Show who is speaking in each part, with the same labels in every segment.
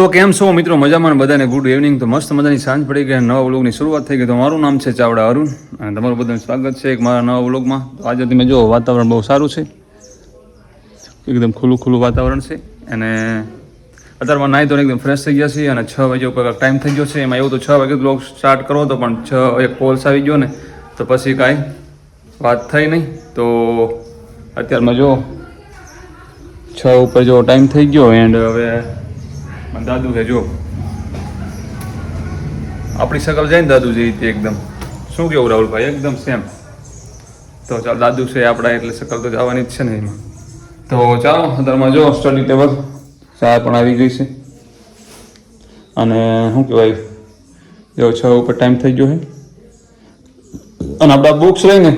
Speaker 1: તો કેમ છો મિત્રો? મજામાં બધાને ગુડ ઇવનિંગ. તો મસ્ત મજાની સાંજ પડી ગઈ, નવા વ્લોગની શરૂઆત થઈ ગઈ. તો મારું નામ છે ચાવડા અરુણ અને તમારું બધાનું સ્વાગત છે એક મારા નવા વ્લોગમાં. તો આજે તમે જો વાતાવરણ બહુ સારું છે, એકદમ ખુલ્લું વાતાવરણ છે અને અત્યારમાં નાહી ધોઈને એકદમ ફ્રેશ થઈ ગયા છીએ અને 6 વાગે ઉપર ટાઈમ થઈ ગયો છે. એમાં એવું તો 6 વાગે વ્લોગ સ્ટાર્ટ કરવો હતો પણ 6 એક કોલ્સ આવી ગયો ને તો પછી કાંઈ વાત થઈ નહીં. તો અત્યારમાં જો 6 ઉપર જો ટાઈમ થઈ ગયો એન્ડ હવે દાદુ છે જો આપણી શકલ જાય ને દાદુ જેવી એકદમ. શું કેવું રાહુલભાઈ? એકદમ સેમ. તો ચાલો દાદુ છે આપણા એટલે શકલ તો જવાની જ છે ને એમાં. તો ચાલો અત્યારમાં જો સ્ટડી ટેબલ ચા પણ આવી ગઈ છે અને શું કહેવાય જો 6 ઉપર ટાઈમ થઈ ગયો છે અને આપણા બુક્સ રહીને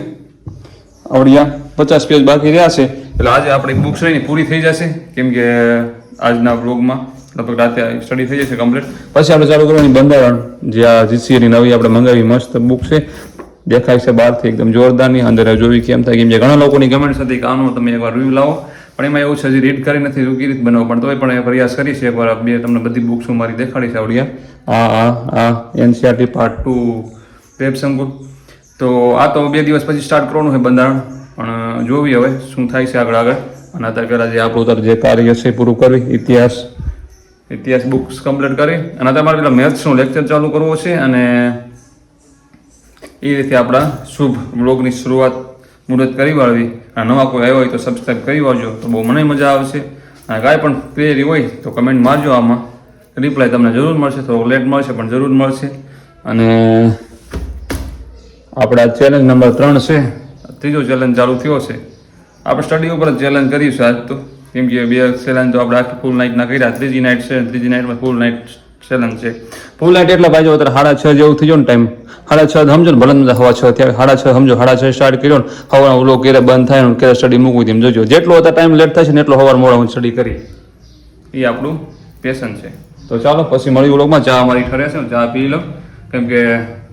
Speaker 1: આવડ્યા 50 પેજ બાકી રહ્યા છે એટલે આજે આપણી બુક્સ રહીને પૂરી થઈ જશે કેમ કે આજના બ્લોગમાં લગભગ રાતે સ્ટડી થઈ જશે કમ્પ્લીટ. પછી આપણે ચાલુ કરવાની બંધારણ જે આ જીસીએની નવી આપણે મંગાવી મસ્ત બુક છે, દેખાય છે બહારથી એકદમ જોરદારની. અંદર જોવી કેમ થાય કેમ કે ઘણા લોકોની કમેન્ટ્સ હતી કે આનો તમે એકવાર રિવ્યૂ લાવો પણ એમાં એવું છે હજી રીડ કરી નથી રૂકી રીત બનાવો પણ તોય પણ પ્રયાસ કરીશ એકવાર બે તમને બધી બુક્સ મારી દેખાડીશ આવડ્યા આ એનસીઆરટી પાર્ટ 2 વેબ સંકુલ. તો આ તો 2 દિવસ પછી સ્ટાર્ટ કરવાનું છે બંધારણ પણ જોવી હવે શું થાય છે આગળ અને અત્યારે પહેલાં જે આપણું જે કાર્ય છે પૂરું કરવી ઇતિહાસ બુક્સ કમ્પ્લીટ કરી અને અત્યારે મારે પેલા મેથ્સનું લેક્ચર ચાલુ કરવો છે અને એ રીતે આપણા શુભ બ્લોગની શરૂઆત મુહૂર્ત કરી વાળવી. અને નવા કોઈ આવ્યો હોય તો સબસ્ક્રાઈબ કરી વાળજો તો બહુ મને મજા આવશે. અને કાંઈ પણ ક્વેરી હોય તો કમેન્ટ મારજો, આમાં રિપ્લાય તમને જરૂર મળશે, થોડો લેટ મળશે પણ જરૂર મળશે. અને આપણા ચેલેન્જ નંબર 3 છે, ત્રીજો ચેલેન્જ ચાલુ થયો છે. આપણે સ્ટડી ઉપર જ ચેલેન્જ કર્યું છે આજ તો કેમ કે 2 ચેલેન્જ તો આપણે આખી ફૂલ નાઇટના કર્યા. ત્રીજી નાઇટ છે, ત્રીજી નાઇટમાં ફૂલ નાઇટ ચેલેન્જ છે. ફૂલ નાઇટ એટલે ભાઈ જો અત્યારે 6:30 જેવું થઈ ગયો ને ટાઈમ 6:30 સમજો ને ભલે ને 6:15 ત્યારે 6:30 સમજો 6:30 સ્ટાર્ટ કર્યો ને સવારના ઓલો ક્યારે બંધ થાય ને ક્યારે સ્ટડી મૂકવી તેમ જોજો. જેટલો અત્યારે ટાઈમ લેટ થાય છે ને એટલો સવાર મોડા હું સ્ટડી કરી એ આપણું પેશન છે. તો ચાલો પછી મળી વ્લોગમાં. ચા અમારી ઠરે છે ને ચા પી લો કેમ કે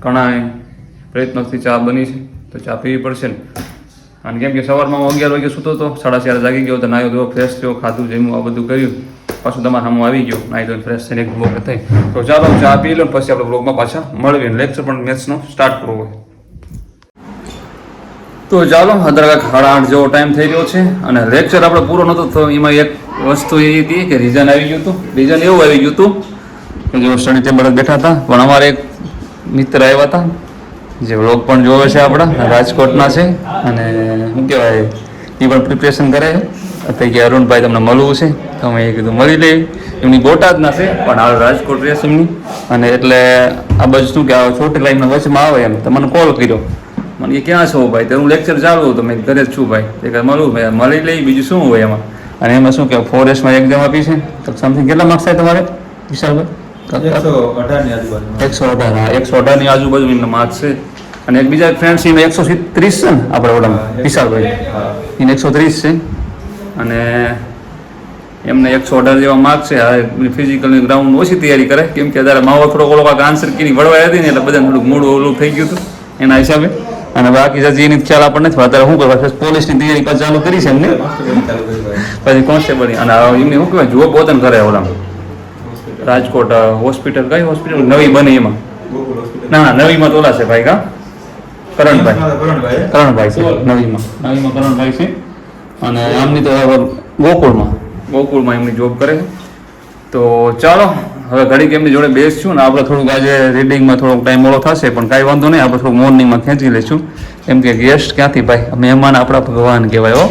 Speaker 1: ઘણા પ્રયત્નોથી ચા બની છે તો ચા પીવી પડશે ને. અને કેમ કે સવારમાં હું 11 વાગે સૂતો હતો, 4:30 જાગી ગયો તો નાયો ધોયો ફ્રેશ થયો, ખાધું જમ્યું આ બધું કર્યું, પાછું તમારા સામે આવી ગયો નાહી ધોઈને ફ્રેશ થઈને એક બ્લોગ થઈ. તો ચાલો ચા પી લો પછી આપણે બ્લોગમાં પાછા મળીએ. લેક્ચર પણ મેથ્સનો સ્ટાર્ટ કરવો હોય તો ચાલો. અત્યારે 8:30 જેવો ટાઈમ થઈ રહ્યો છે અને લેક્ચર આપણે પૂરો નહોતો તો એમાં એક વસ્તુ એ હતી કે રીઝન આવી ગયું હતું. રીઝન એવું આવી ગયું હતું કે જો સ્ટડી ટેબલ બેઠા હતા પણ અમારે એક મિત્ર આવ્યા હતા જે વ્લોગ પણ જોવે છે આપણા રાજકોટના છે અને શું કહેવાય એ પણ પ્રિપરેશન કરે છે કે અરુણભાઈ તમને મળવું છે તો અમે એ કીધું મળી લઈએ. એમની બોટાદના છે પણ હાલ રાજકોટ રહેશે એમની અને એટલે આ બાજુ શું કે આ છોટી લાઈનના વચમાં આવે એમ તો મને કોલ કર્યો. મને કે ક્યાં છો ભાઈ? તો હું લેક્ચર ચાલુ તો મેં ઘરે જ છું ભાઈ. એ કે મળવું ભાઈ મળી લઈ બીજું શું હોય એમાં. અને એમાં શું કે ફોરેસ્ટમાં એક્ઝામ આપી છે તો સમથિંગ કેટલા માર્ક્સ થાય તમારે વિશાલભાઈ? 118 ની આજુબાજુ એમના માર્ક્સ છે. અને એક બીજા ફ્રેન્ડ્સ એમાં 130 છે ને આપણે ઓલામાં વિશાલભાઈ એને 130 છે અને એમને 118 જેવા માર્ક્સ છે. ફિઝિકલની ગ્રાઉન્ડ ઓછી તૈયારી કરે કેમ કે અત્યારે માવો થોડોક ઓલો કાંઈક આન્સર કીની વળવાઈ હતી ને એટલે બધાને થોડુંક મૂળું ઓલું થઈ ગયું હતું એના હિસાબે. અને બાકી હજી એની ખ્યાલ આપણને નથી. અત્યારે શું કરવા પોલીસની તૈયારી પાછી ચાલુ કરી છે એમને પછી કોન્સ્ટેબલ અને એમને શું કહેવાય જોબ પોતાને કરે ઓલામાં રાજકોટ હોસ્પિટલ. કઈ હોસ્પિટલ નવી બની એમાં? ના નવીમાં તો ઓલા છે ભાઈ કા કરણભાઈ છે નવીમાં કરણભાઈ છે અને આમની તો ગોકુળમાં એમની જોબ કરે છે. તો ચાલો હવે ઘડીક એમની જોડે બેસશું ને આપણે થોડુંક આજે રીડિંગમાં થોડોક ટાઈમ મોડો થશે પણ કાંઈ વાંધો નહીં, આપણે થોડુંક મોર્નિંગમાં ખેંચી લઈશું કેમ કે ગેસ્ટ ક્યાંથી ભાઈ મહેમાન આપણા ભગવાન કહેવાય હો.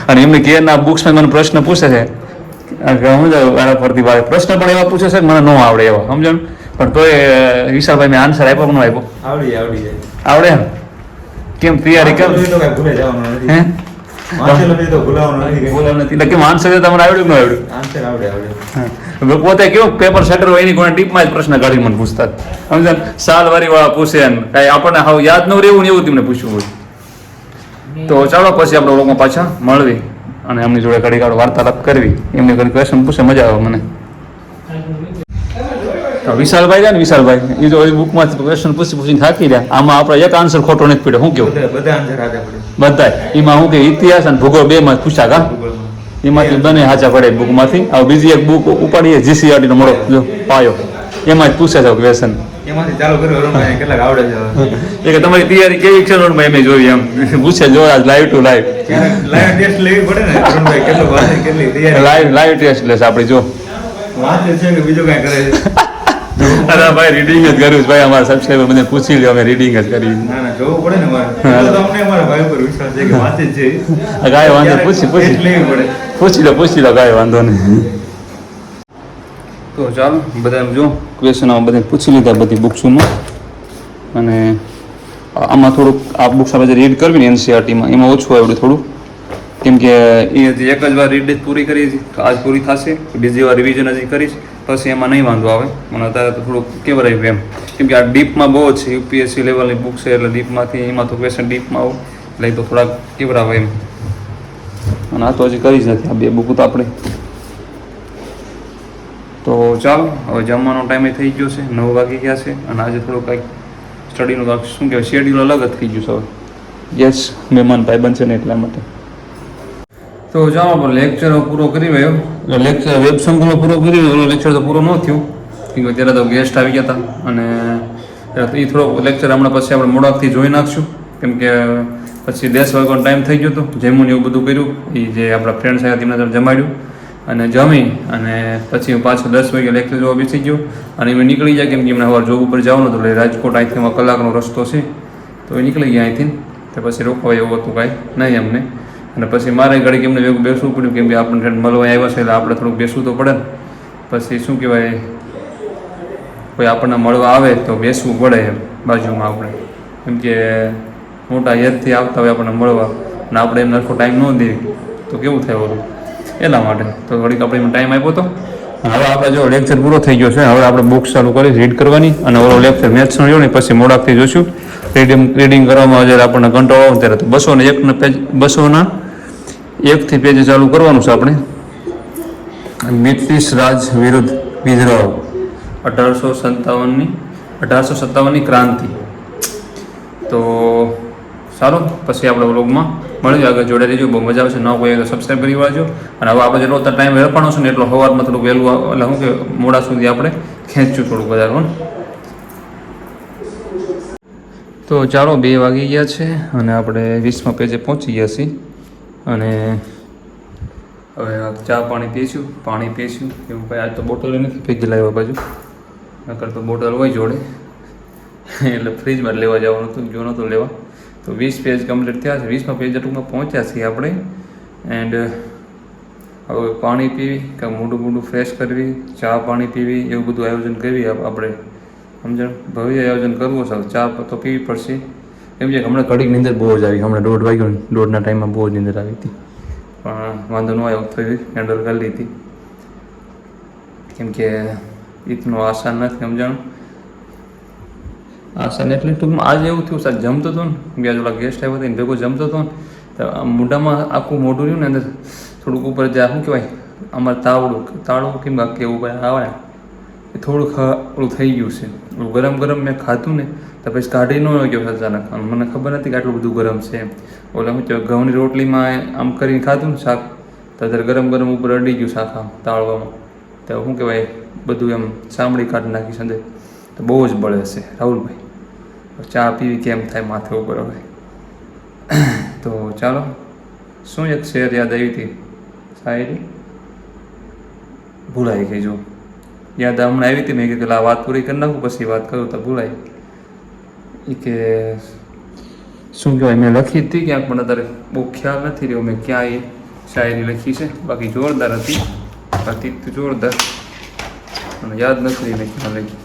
Speaker 1: અને એમની કેરના બુક્સમાં મને પ્રશ્ન પૂછે છે વારા ફરતી ભાઈ પ્રશ્ન પણ એવા પૂછે છે મને ન આવડે એવા સમજણ પણ તોય વિશાલભાઈ મેં આન્સર આપ્યો પણ આપ્યો આવડે એમ કેમ તૈયારી કર હે પોતે કેવું પેપર સેટર હોય એની કોઈ ટીપમાં જ પ્રશ્ન કાઢી મને પૂછતા સમજ સાલ વારી વાળા પૂછે ને કઈ આપણને હાવ યાદ ન રહેવું ને એવું તેમને પૂછવું હોય. તો ચાલો પછી આપણે લોકોમાં પાછા મળવી અને એમની જોડે ઘડી કાઢ વાર્તાલાપ કરવી. એમને ઘણી ક્વેશ્ચન પૂછે મજા આવે મને. વિશાલભાઈ ને વિશાલભાઈ એ તો બુકમાં ક્વેશ્ચન પૂછીને થાકી રહ્યા. આમાં આપણે એક આન્સર ખોટો નથી પડ્યો. શું કેવું? બધા એમાં શું કે ઇતિહાસ અને ભૂગોળ 2 માં પૂછ્યા કા એમાંથી બને સાચા પડે બુકમાંથી. હવે બીજી એક બુક ઉપાડીએ જીસીઆરટીનો મોડો જો પાયો, એમાં જ પૂછે છે ક્વેશ્ચન.
Speaker 2: એમાંથી ચાલુ કર્યું અરુણભાઈ કેટલાક આવડે છે.
Speaker 1: એ કે તમારી તૈયારી કેવી છે અરુણભાઈ એમ જોઈ એમ પૂછે જો આજ live to live
Speaker 2: live test લેવી પડે ને અરુણભાઈ કેટલું વાંચે કેટલી તૈયારી
Speaker 1: લાઈવ ટેસ્ટ લેશે આપણે જો
Speaker 2: વાંચે છે કે બીજું કાંઈ કરે છે.
Speaker 1: અરે ભાઈ રીડિંગ જ કર્યું છે ભાઈ, અમારા સબસ્ક્રાઈબર મને પૂછી લ્યો અમે રીડિંગ જ કરી.
Speaker 2: ના ના જોવું પડે ને મારે તો અમને અમારા ભાઈ પર વિશ્વાસ છે કે વાંચે જ છે.
Speaker 1: ગાય વાંધો પૂછી
Speaker 2: ટેસ્ટ લેવી પડે.
Speaker 1: પૂછી લો ગાય વાંધો નહીં. તો ચાલો બધા જો ક્વેશ્ચન બધા પૂછી લીધા બધી બુક્સોમાં. અને આમાં થોડુંક આ બુક્સ આપણે જે રીડ કરવી ને એનસીઆરટીમાં એમાં ઓછું આવડ્યું થોડું, કેમ કે એ હજી એક જ વાર રીડ જ પૂરી કરી હતી, આજ પૂરી થશે, બીજી વાર રિવિઝન હજી કરીશ, પછી એમાં નહીં વાંધો આવે. મને અત્યારે તો થોડુંક કેવરાયું એમ, કેમ કે આ ડીપમાં બહુ જ છે, યુપીએસસી લેવલની બુક છે એટલે ડીપમાંથી એમાં તો ક્વેશ્ચન ડીપમાં આવું એટલે એ તો થોડાક કેવરાવે એમ. અને આ તો હજી કરી જ નથી આ બે બુક તો આપણે. તો ચાલો હવે જમવાનો ટાઈમે થઈ ગયો છે, 9 વાગી ગયા છે. અને આજે થોડું કંઈક સ્ટડીનું કાંઈક શું કહેવાય શેડ્યુલ અલગ જ થઈ ગયું છે હવે. યસ મહેમાન ભાઈ બનશે ને એટલા માટે. તો ચાલો આપણે લેક્ચર પૂરો કરી ગયો, લેક્ચર વેબ સંકુલનો પૂરો કરી ગયો. લેક્ચર તો પૂરો ન થયું કેમ કે ત્યારે તો ગેસ્ટ આવી ગયા હતા. અને એ થોડોક લેક્ચર હમણાં પછી આપણે મોડાકથી જોઈ નાખશું, કેમ કે પછી 10 વાગ્યાનો ટાઈમ થઈ ગયો હતો. જમ્યું ને એવું બધું કર્યું, એ જે આપણા ફ્રેન્ડ્સ આવ્યા તેમને જમાડ્યું અને જમી અને પછી હું પાછો 10 વાગે લેક્ચર જોવા બેસી ગયો. અને એમાં નીકળી જાય કેમ કે એમને સવારે જોબ ઉપર જવાનું હતું એટલે રાજકોટ અહીંથી એમાં કલાકનો રસ્તો છે, તો એ નીકળી ગયા અહીંથી. તો પછી રોકવા એવું હતું કાંઈ નહીં અમને. અને પછી મારે ઘડીક એમને ભેગું બેસવું પડ્યું, કેમ કે આપણને ફ્રેન્ડ મળવા આવ્યા છે એટલે આપણે થોડુંક બેસવું તો પડે ને. પછી શું કહેવાય કોઈ આપણને મળવા આવે તો બેસવું પડે એમ બાજુમાં આપણે, કેમ કે મોટા હેતથી આવતા હોય આપણને મળવા અને આપણે એમને આખો ટાઈમ ન દઈએ તો કેવું થાય ઓલું, એટલા માટે તો થોડીક આપણે એમાં ટાઈમ આપ્યો હતો. હવે આપણે જો લેક્ચર પૂરો થઈ ગયો છે, હવે આપણે બુક્સ ચાલુ કરી રીડ કરવાની. અને ઓલો લેક્ચર મેથ્સનો જો ને પછી મોડાકથી જોઈશું. રીડિંગ કરવામાં જ્યારે આપણને કંટ્રોલ આવે ત્યારે તો 201 પેજ 201 પેજ ચાલુ કરવાનું છે આપણે. બ્રિટિશ રાજ વિરુદ્ધ વિદ્રોહ 1857ની ક્રાંતિ. તો સારું પછી આપણે વ્લોગમાં મળીએ, આગળ જોડે રહીજો, બહુ મજા આવશે. ન કોઈ તો સબસ્ક્રાઈબ કરી વાળજો. અને હવે આપણે જેટલો ટાઈમ વેરવાનો છે ને એટલો સવારમાં થોડુંક વહેલું એટલે શું કે મોડા સુધી આપણે ખેંચશું થોડુંક વધારે. તો ચાલો 2 વાગી ગયા છે અને આપણે 20મા પેજે પહોંચી ગયા છીએ. અને હવે ચા પાણી પીશું, એવું કંઈ આજ તો બોટલ નથી ભેગી લાવ્યા બાજુ, નકર તો બોટલ હોય જોડે એટલે ફ્રીજમાં જ લેવા જવાનું હતું, જો નહોતું લેવા. તો 20 પેજ કમ્પ્લીટ થયા છે, 20મા પેજ ટૂંકમાં પહોંચ્યા છીએ આપણે. એન્ડ હવે પાણી પીવી કે મોઢું ફ્રેશ કરવી, ચા પાણી પીવી એવું બધું આયોજન કરવી આપણે, સમજણ ભવ્ય આયોજન કરવું છે. ચા તો પીવી પડશે, કેમ કે હમણાં ઘડીક નીંદર બહુ જ આવી, હમણાં 1:30 વાગ્યો, 1:30ના ટાઈમમાં બહુ જ નીંદર આવી હતી, પણ વાંધો ન આવ્યો, થોડી હેન્ડલ કરી લીધી. કેમ કે એટલું આસાન નથી, સમજાણું આસાન એટલે ટૂંકમાં આજે એવું થયું સાહેબ જમતો હતો ને, બે થોડા ગેસ્ટ આવ્યા હતા ને ભેગો જમતો હતો ને, તો મોઢામાં આખું મોઢું રહ્યું ને અંદર થોડુંક ઉપર જે શું કહેવાય અમારે તાળું કેમ કેવું કંઈ આવે એ થોડુંક ઓલું થઈ ગયું છે. ગરમ મેં ખાધું ને તો પછી કાઢી ન ગયો અચાનક, અને મને ખબર નથી કે આટલું બધું ગરમ છે એમ. ઓલા શું કહેવાય ઘઉંની રોટલીમાં આમ કરીને ખાધું ને શાક, તો અત્યારે ગરમ ઉપર અડી ગયું શાક આમ તાળવામાં, તો શું કહેવાય બધું એમ ચામડી કાઢી નાખી સંદે, તો બહુ જ બળે હશે રાહુલભાઈ. ચા પીવી કેમ થાય માથે ઉપર હવે. તો ચાલો શું એક શેર યાદ આવી હતી, શાયરી ભૂલાઈ ગઈ, જો યાદ હમણાં આવી હતી, મેં કીધું આ વાત પૂરી કરી નાખું પછી વાત કરું તો ભૂલાઈ. એ કે શું કહેવાય મેં લખી હતી ક્યાંક, પણ અત્યારે બહુ ખ્યાલ નથી રહ્યો મેં ક્યાં એ શાયરી લખી છે, બાકી જોરદાર હતી જોરદાર, અને યાદ નથી રહી મેં ક્યાં લખી.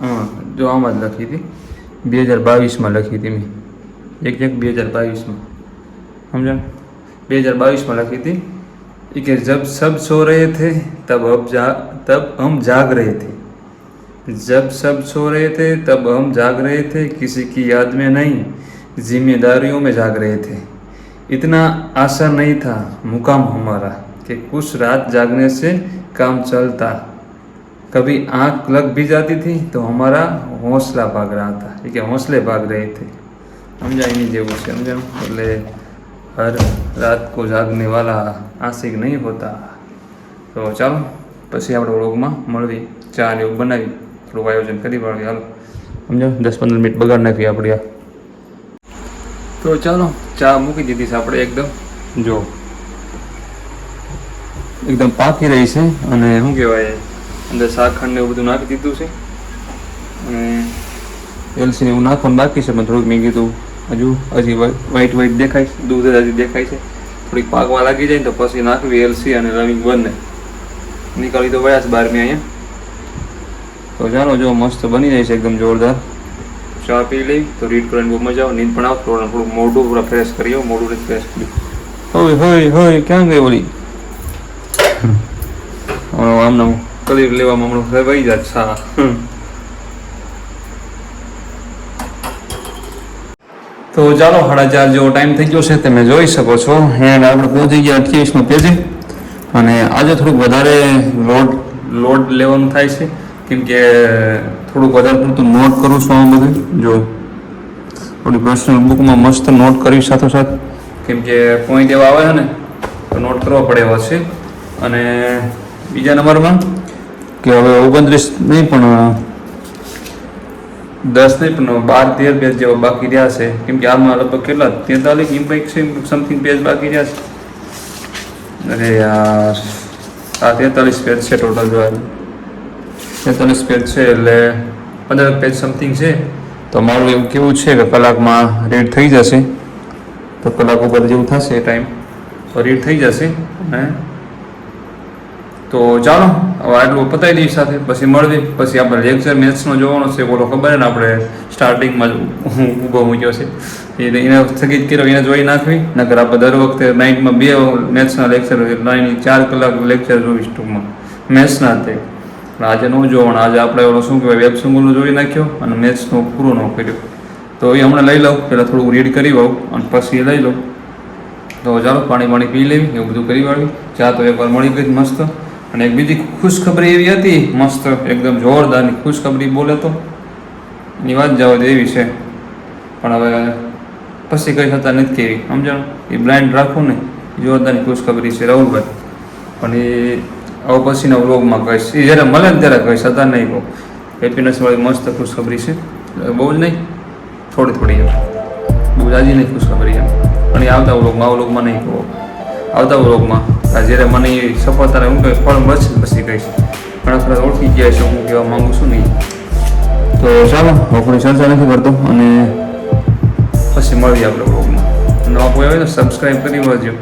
Speaker 1: હા જો આમાં જ લખી હતી, 2022માં લખી હતી મેં, 1/1/2022માં, સમझा 2022માં લખી હતી. कि जब सब सो रहे थे तब हम जाग रहे थे, जब सब सो रहे थे तब हम जाग रहे थे, किसी की याद में नहीं जिम्मेदारियों में जाग रहे थे, इतना आसान नहीं था मुकाम हमारा कि कुछ रात जागने से काम चलता, कभी आँख लग भी जाती थी तो हमारा हौसला भाग रहा था, कि हौसले भाग रहे थे, समझा नहीं जेવું છે, સમજાણું એટલે હર રાત કો જાગને વાલા આશિક નહીં હોતા. તો ચાલો પછી આપણે વ્લોગમાં મળવી, ચા ને એવું બનાવી થોડુંક આયોજન કરી વાળવી. હાલો સમજો 10-15 મિનિટ બગાડ નાખી આપણી આ. તો ચાલો ચા મૂકી દીધી છે આપણે એકદમ, જો એકદમ પાકી રહી છે અને શું કહેવાય અંદર શાકખંડ ને એવું બધું નાખી દીધું છે અને એલસી ને એવું નાખવાનું બાકી છે, પણ થોડુંક મેં કીધું હજી વ્હાઈટ દેખાય છે, દૂધ હજી દેખાય છે, થોડીક પાકવા લાગી જાય તો પછી નાખવી એલસી અને લવિંગ બંને નીકાળી તો વયા છે બહાર મેં અહીંયા. તો ચાલો જો મસ્ત બની જાય છે એકદમ જોરદાર. ચા પી લઈ તો રીડ કરવાની બહુ મજા આવે, નીંદ પણ આવે, થોડું મોઢું પૂરા ફ્રેશ કરી આવો, મોઢું ફ્રેશ કર્યું. હોય ક્યાં ગઈ ઓલી આમને કલીર લેવામાં હમણાં વહી જાય છા. તો ચાલો 4:30 જેવો ટાઈમ થઈ ગયો છે, તમે જોઈ શકો છો. એન્ડ આપણે પહોંચી ગયા 28મા પેજે અને આજે થોડુંક વધારે લોડ લેવાનું થાય છે, કેમ કે થોડુંક વધારે પડતું નોટ કરું છું આ બધું. જો થોડી પર્સનલ બુકમાં મસ્ત નોટ કરી સાથોસાથ, કેમ કે પોઈન્ટ એવા આવે છે ને તો નોટ કરવા પડે એવા છે. અને બીજા નંબરમાં કે હવે 29 નહીં પણ 10 નહીં પણ 12-13 પેજ જેવા બાકી રહ્યા છે, કેમ કે આમાં લગભગ કેટલા 43 એમ કંઈક છે સમથિંગ પેજ બાકી રહ્યા છે. અરે યાર આ 43 પેજ છે ટોટલ, જો 43 પેજ છે એટલે 15 પેજ સમથિંગ છે. તો મારું એવું કેવું છે કે કલાકમાં રીડ થઈ જશે, તો કલાક ઉપર જેવું થશે ટાઈમ તો રીડ થઈ જશે. અને તો ચાલો હવે આટલું પતાવી દઈએ સાથે, પછી મળવી. પછી આપણે લેક્ચર મેથ્સનો જોવાનો છે, બોલો ખબર ને આપણે સ્ટાર્ટિંગમાં હું ઊભો મૂક્યો છે એને સ્થગિત કર્યો, એને જોઈ નાખવી. નકર આપણે દર વખતે નાઇટમાં 2 મેથ્સના લેક્ચર હોય, 4 કલાક લેક્ચર જોઈશ ટૂંકમાં મેથ્સના તે. આજે ન જોવાનું, આજે આપણે ઓલો શું કહેવાય વેબ સિંગલનો જોઈ નાખ્યો અને મેથ્સનો પૂરો ન કર્યો. તો એ હમણાં લઈ લઉં, પહેલાં થોડુંક રીડ કરી આવું અને પછી એ લઈ લઉં. તો ચાલો પાણી પી લેવી, એવું બધું કરી વાળવી. ચા તો એકવાર મળી ગઈ મસ્ત. અને એક બીજી ખુશખબરી એવી હતી મસ્ત એકદમ જોરદારની ખુશખબરી બોલે તો એની વાત જવા દે એવી છે, પણ હવે પછી કંઈ થતા નથી કેવી સમજાણું. એ બ્લાઇન્ડ રાખવું ને જોરદારની ખુશખબરી છે રાહુલભાઈ, પણ એ હવે પછીના વ્લોગમાં કહીશ, એ જ્યારે મળે ને ત્યારે કહીશ, હતા નહીં કહું. હેપીનેસવાળી મસ્ત ખુશખબરી છે, બહુ જ નહીં થોડી એમ, બહુ જાજી નહીં ખુશખબરી એમ. અને આવતા વ્લોગમાં આ વ્લોગમાં નહીં કહો, આવતા વ્લોગમાં જ્યારે મને એ સફળતાને હું કંઈ ફળ મળશે પછી કહીશ. ઘણા ખરા ઓળખી ગયા છે હું કહેવા માગું છું નહીં. તો ચાલો આપણે ચર્ચા નથી કરતો અને પછી મળીએ આપણે વ્લોગમાં. નવા કોઈ આવે તો સબસ્ક્રાઈબ કરી વળજો.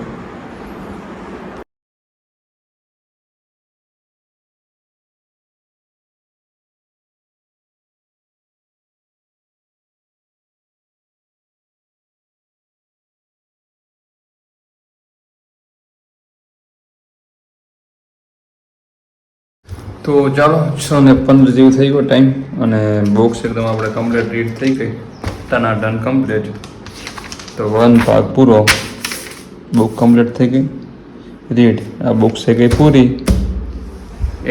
Speaker 1: તો ચાલો 6:15 જેવું થઈ ગયો ટાઈમ અને બુક્સ એકદમ આપણે કમ્પ્લીટ રીડ થઈ ગઈ, ટનાટન કમ્પ્લીટ. તો 1 ભાગ પૂરો, બુક કમ્પ્લીટ થઈ ગઈ રીડ. આ બુક થઈ ગઈ પૂરી.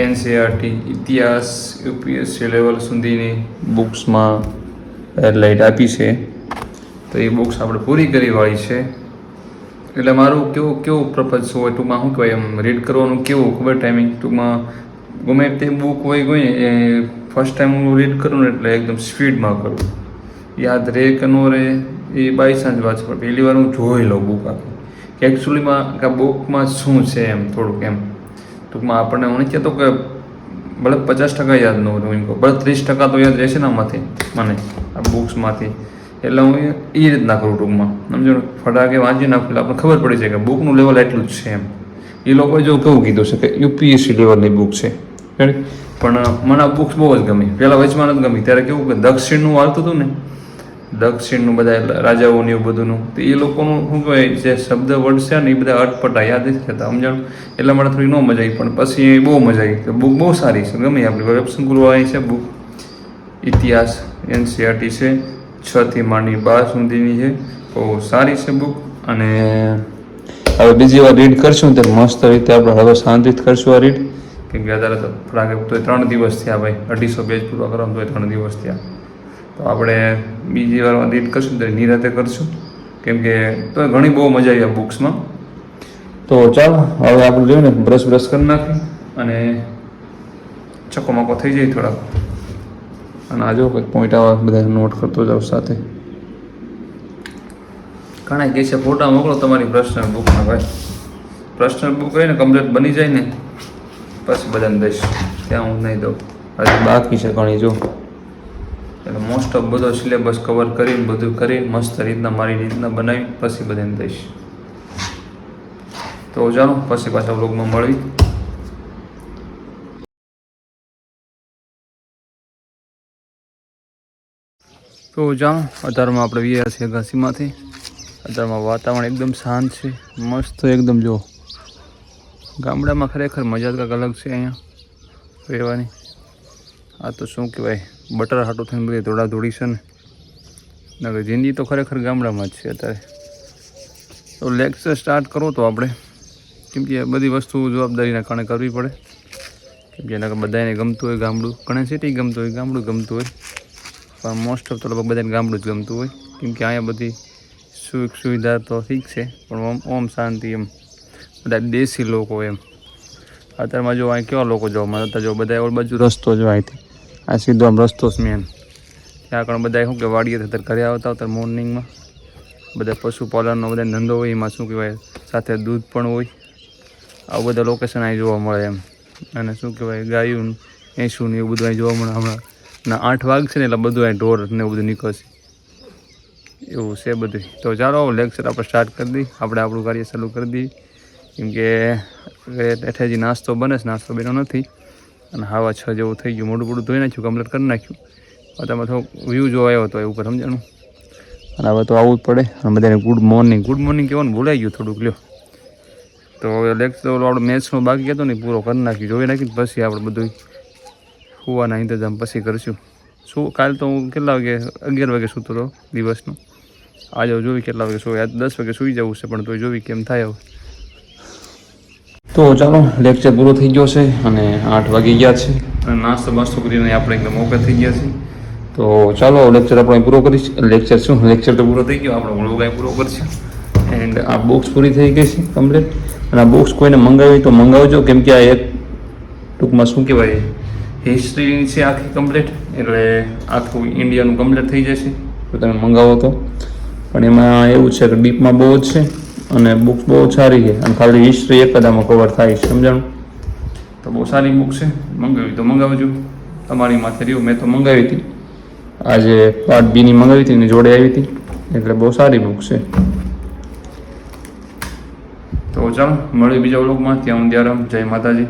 Speaker 1: NCERT ઇતિહાસ UPSC લેવલ સુધીની બુક્સમાં હેડલાઇટ આપી છે, તો એ બુક્સ આપણે પૂરી કરી વાળી છે. એટલે મારું કેવું પ્રપોઝ હોય ટૂંકમાં શું કહેવાય એમ રીડ કરવાનું કેવું ખબર ટાઈમિંગ ટૂંકમાં ગમે તે બુક હોય એ ફર્સ્ટ ટાઈમ હું રીડ કરું ને એટલે એકદમ સ્પીડમાં કરું, યાદ રહે કે ન રહે એ બાય ચાન્સ વાત પર પહેલી વાર હું જોઈ લઉં બુક આખી કે એકચ્યુઅલીમાં કે બુકમાં શું છે એમ થોડુંક એમ. ટૂંકમાં આપણને હું નથી કહેતો કે ભલે 50% યાદ ન હોય, એમ કહું ભલે 30% તો યાદ રહેશે ને આમાંથી મને આ બુક્સમાંથી. એટલે હું એ રીતના કરું ટૂંકમાં સમજો, ફટાકે વાંચી નાખું એટલે આપણને ખબર પડી જાય કે બુકનું લેવલ એટલું જ છે એમ. એ લોકોએ જો કેવું કીધું છે કે UPSC લેવલની બુક છે, પણ મને આ બુક્સ બહુ જ ગમી. પહેલાં વચમાં નથી ગમી, ત્યારે કેવું કે દક્ષિણનું આવતું હતું ને, દક્ષિણનું બધા રાજાઓને એવું બધુંનું, તો એ લોકોનું શું કહેવાય જે શબ્દ વર્ડ છે ને એ બધા અટપટા યાદ નથી થતા સમજાણું. એટલા માટે થોડી ન મજા આવી, પણ પછી એ બહુ મજા આવી. બુક બહુ સારી છે, ગમી આપણી વેબ સંકુલવાળી છે બુક. ઇતિહાસ NCERT છે, 6 થી માંડી 12 સુધીની છે, બહુ સારી છે બુક. અને હવે બીજી વાર રીડ કરશું તો મસ્ત રીતે આપણે હવે શાંતિથી કરશું આ રીડ, કેમ કે અત્યારે તો થોડાક તો 3 દિવસ થયા ભાઈ, 250 પેજ પૂરા કરવાનું તો 3 દિવસ થયા. તો આપણે બીજી વાર રીડ કરશું તો નિરાતે કરશું કેમ કે તો ઘણી બહુ મજા આવી આ બુક્સમાં. તો ચાલો હવે આપણે જોઈએ ને બ્રશ કરી નાખી અને ચકોમકો થઈ જાય થોડાક. અને આ જો કંઈક પોઈન્ટ આવા બધા નોટ કરતો જાવ સાથે. ઘણા કહે છે ફોટા મોકલો તમારી પર્સનલ બુકના ભાઈ. પર્સનલ બુક હોય ને કમ્પ્લીટ બની જાય ને પછી બધાને દઈશ, ત્યાં હું નહીં દઉં. હજી બાકી છે ઘણી જો. એટલે મોસ્ટ ઓફ બધો સિલેબસ કવર કરીને બધું કરી મસ્ત રીતના મારી રીતના બનાવી પછી બધાને દઈશ. તો ચાલો પછી પાછા વ્લોગમાં મળી. તો જાણો અત્યારમાં આપણે વ્યા છીએ ઘાસીમાંથી. અત્યારમાં વાતાવરણ એકદમ શાંત છે, મસ્ત એકદમ. જો ગામડામાં ખરેખર મજા કંઈક અલગ છે અહીંયા રહેવાની. આ તો શું કહેવાય, બટર હાટું થઈને બધી દોડાદોડી છે ને. નકર જિંદગી તો ખરેખર ગામડામાં જ છે અત્યારે. તો લેક્ચર સ્ટાર્ટ કરો તો આપણે, કેમ કે બધી વસ્તુ જવાબદારીના કારણે કરવી પડે. કેમ કે એના બધાને ગમતું હોય ગામડું, ઘણા સિટી ગમતું હોય, ગામડું ગમતું હોય, પણ મોસ્ટ ઓફ તો લગભગ બધાને ગામડું જ ગમતું હોય. કેમ કે અહીંયા બધી સુખ સુવિધા તો ઠીક છે, પણ ઓમ શાંતિ એમ, બધા દેશી લોકો એમ. અત્યારમાં જો અહીં કેવા લોકો જોવા મળતા, જો બધા ઓલ બાજુ રસ્તો જો અહીંથી આ સીધો આમ રસ્તો જ મેન. ત્યાં આગળ બધા શું કે વાડીએ અત્યારે ઘરે આવતા અત્યારે મોર્નિંગમાં બધા પશુપાલનનો બધા ધંધો હોય, એમાં શું કહેવાય સાથે દૂધ પણ હોય. આવું બધા લોકેશન અહીં જોવા મળે એમ. અને શું કહેવાય ગાયું ભેંસું ને એવું બધું અહીં જોવા મળે. હમણાં ના 8 વાગશે ને એટલે બધું અહીં ઢોર ને એવું બધું નીકળશે, એવું છે બધું. તો ચાલો લેક્ચર આપણે સ્ટાર્ટ કરી દઈએ, આપણે આપણું કાર્ય ચાલુ કરી દઈએ. કેમ કે એઠેજી નાસ્તો બને છે, નાસ્તો બન્યો નથી. અને 6:30 જેવું થઈ ગયું, મોઢું મોઢું ધોઈ નાખ્યું, કમ્પ્લીટ કરી નાખ્યું. તમે થોડોક વ્યૂ જોવા આવ્યો હતો એ ઉપર સમજાણું. અને હવે તો આવવું જ પડે. અને બધાને ગુડ મોર્નિંગ કહેવાનું ભૂલાઈ ગયું થોડુંક. લ્યો તો હવે લેક્ચર આપણે મેથ્સનો બાકી હતો ને પૂરો કરી નાખ્યું, જોઈ નાખ્યું. પછી આપણે બધું સુવાના ઇંતજામ પછી કરીશું. શું કાલે તો હું કેટલા વાગે 11 વાગે સૂતો હતો દિવસનો. આજે જોવી કેટલા વાગે સુઈ, આજ 10 વાગે સૂઈ જવું છે, પણ તો જોવી કેમ થાય હવે. તો ચાલો લેક્ચર પૂરો થઈ ગયો છે અને 8 વાગી ગયા છે. અને નાસ્તો બાસ્તો કરીને આપણે એકદમ ઓકે થઈ ગયા છીએ. તો ચાલો લેક્ચર આપણે પૂરો કરીશ. લેક્ચર તો પૂરો થઈ ગયો, આપણો વ્લોગ અહીં પૂરો કરશે. એન્ડ આ બુક્સ પૂરી થઈ ગઈ છે કમ્પ્લીટ. અને આ બુક્સ કોઈને મંગાવી તો મંગાવજો, કેમ કે આ એક ટૂંકમાં શું કહેવાય હિસ્ટ્રી છે આખી કમ્પ્લીટ. એટલે આખું ઇન્ડિયાનું કમ્પ્લીટ થઈ જશે તો તમે મંગાવો તો. પણ એમાં એવું છે કે ડીપમાં બહુ જ છે અને બુક્સ બહુ સારી છે. અને ખાલી હિસ્ટ્રી એક જ આમાં કવર થાય છે, સમજાણું. તો બહુ સારી બુક છે, મંગાવી તો મંગાવજો. તમારી માથે રહ્યું, મેં તો મંગાવી હતી. આજે પાર્ટ બીની મંગાવી હતી ને જોડે આવી હતી, એટલે બહુ સારી બુક છે. તો ચાલો મળીએ બીજા વ્લોગમાં. ત્યાં હું જય માતાજી.